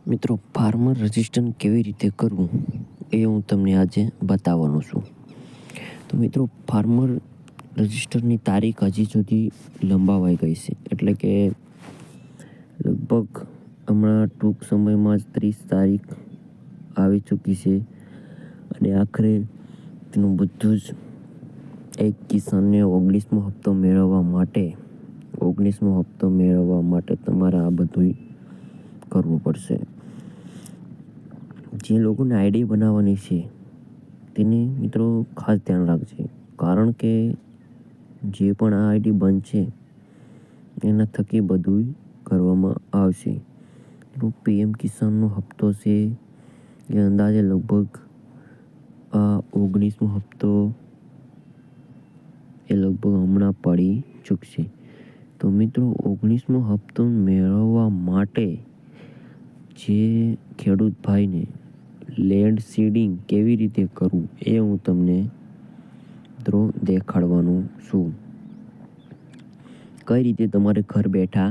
મિત્રો, farmer register કેવી રીતે કરવું એ હું તમને આજે બતાવવાનો છું. તો મિત્રો, ફાર્મર રજિસ્ટરની તારીખ હજી સુધી લંબાવાઈ ગઈ છે. એટલે કે લગભગ હમણાં ટૂંક સમયમાં જ 30 તારીખ આવી ચૂકી છે અને આખરે તેનું બધું જ એક કિસાનને 19મો હપ્તો મેળવવા માટે તમારે આ બધું કરવું પડશે. જે લોકોને આઈડી બનાવવાની છે તેને મિત્રો ખાસ ધ્યાન રાખજે, કારણ કે જે પણ આ આઈડી બનશે એના થકી બધું કરવામાં આવશે. પીએમ કિસાનનો હપ્તો છે એ અંદાજે લગભગ આ 19મો હપ્તો એ લગભગ હમણાં પડી ચૂકશે. તો મિત્રો, 19મો હપ્તો મેળવવા માટે જે ખેડૂત ભાઈને લેન્ડ સીડિંગ કેવી રીતે કરવું એ હું તમને મિત્રો દેખાડવાનું છું. કઈ રીતે તમારે ઘર બેઠા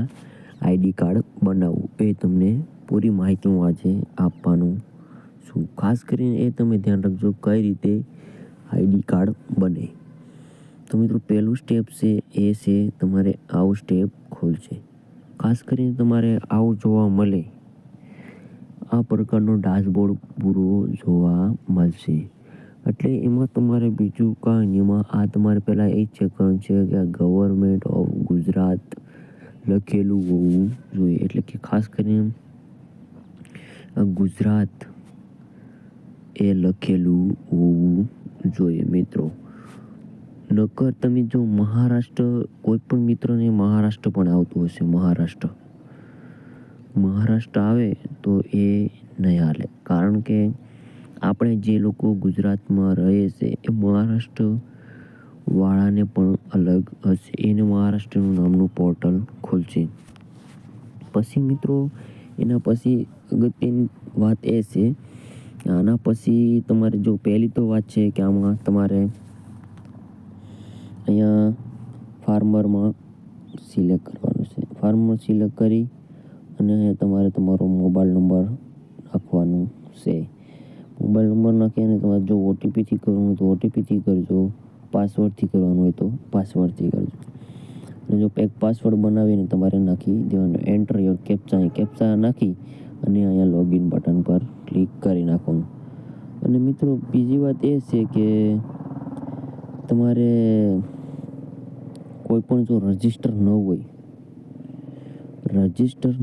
આઈડી કાર્ડ બનાવવું એ તમને પૂરી માહિતી હું આજે આપવાનું છું. ખાસ કરીને એ તમે ધ્યાન રાખજો કઈ રીતે આઈડી કાર્ડ બને. તો મિત્રો, પહેલું સ્ટેપ છે એ છે તમારે આવું સ્ટેપ ખોલશે. ખાસ કરીને તમારે આવું જોવા મળે, આ પ્રકારનો ડેશબોર્ડ પૂરો જોવા મળશે. એટલે એમાં તમારે બીજું કાંઈ નહીં, એમાં આ તમારે પહેલાં એ ચેક કરવાનું છે કે આ ગવર્મેન્ટ ઓફ ગુજરાત લખેલું હોવું જોઈએ. એટલે કે ખાસ કરીને આ ગુજરાત એ લખેલું હોવું જોઈએ મિત્રો. નકર તમે જો મહારાષ્ટ્ર, કોઈ પણ મિત્રોને મહારાષ્ટ્ર પણ આવતું હશે, મહારાષ્ટ્ર આવે તો એ નહીં હાલે, કારણ કે આપણે જે લોકો ગુજરાતમાં રહે છે એ મહારાષ્ટ્ર વાળાને પણ અલગ હશે, એને મહારાષ્ટ્રનું નામનું પોર્ટલ ખુલશે. પછી મિત્રો, એના પછી અગત્યની વાત એ છે, આના પછી તમારે જો પહેલી તો વાત છે કે આમાં તમારે અહીંયા ફાર્મરમાં સિલેક્ટ કરવાનું છે. ફાર્મર સિલેક્ટ કરી અને અહીંયા તમારે તમારો મોબાઈલ નંબર નાખવાનું છે. મોબાઈલ નંબર નાખી અને તમારે જો ઓટીપીથી કરવું હોય તો ઓટીપીથી કરજો, પાસવર્ડથી કરવાનું હોય તો પાસવર્ડથી કરજો. અને જો એક પાસવર્ડ બનાવીને તમારે નાખી દેવાનો, એન્ટર યોર કેપ્ચા નાખી અને અહીંયા લોગિન બટન પર ક્લિક કરી નાખવાનું. અને મિત્રો, બીજી વાત એ છે કે તમારે કોઈ પણ જો રજિસ્ટર ન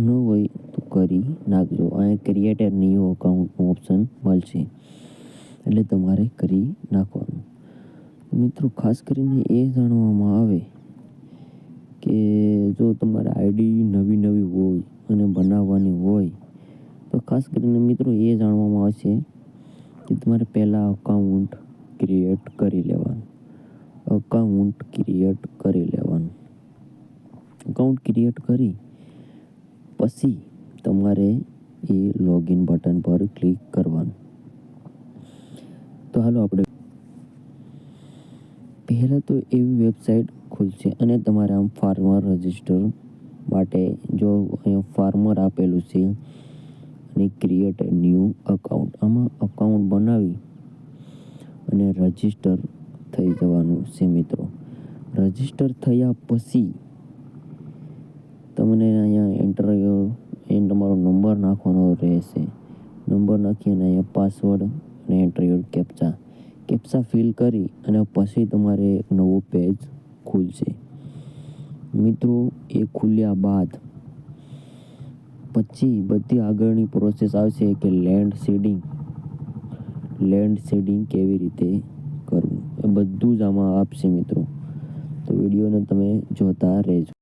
હોય તો કરી નાખજો. અહીંયા ક્રિએટ એ ન્યૂ અકાઉન્ટનું ઓપ્શન મળશે, એટલે તમારે કરી નાખવાનું. મિત્રો, ખાસ કરીને એ જાણવામાં આવે કે જો તમારે આઈડી નવી હોય અને બનાવવાની હોય તો ખાસ કરીને મિત્રો એ જાણવામાં આવશે કે તમારે પહેલાં અકાઉન્ટ ક્રિએટ કરી લેવાનું. અકાઉન્ટ ક્રિએટ કરી પછી તમારે એ લોગિન બટન પર ક્લિક કરવાનું. તો હાલો આપણે પહેલાં તો એવી વેબસાઇટ ખુલશે અને તમારે આમ ફાર્મર રજિસ્ટર માટે જો અહીંયા ફાર્મર આપેલું છે અને ક્રિએટ ન્યૂ અકાઉન્ટ, આમાં અકાઉન્ટ બનાવી અને રજિસ્ટર થઈ જવાનું છે મિત્રો. રજિસ્ટર થયા પછી તમને અહીંયા તમારો નંબર નાખવાનો રહેશે. નંબર નાખી અને અહીંયા પાસવર્ડ અને એન્ટર યોર કેપ્ચા ફિલ કરી અને પછી તમારે એક નવું પેજ ખુલશે. મિત્રો, એ ખુલ્યા બાદ પછી બધી આગળની પ્રોસેસ આવશે કે લેન્ડ સીડિંગ કેવી રીતે કરવું એ બધું જ આમાં આપશે મિત્રો. તો વિડીયોને તમે જોતા રહેજો.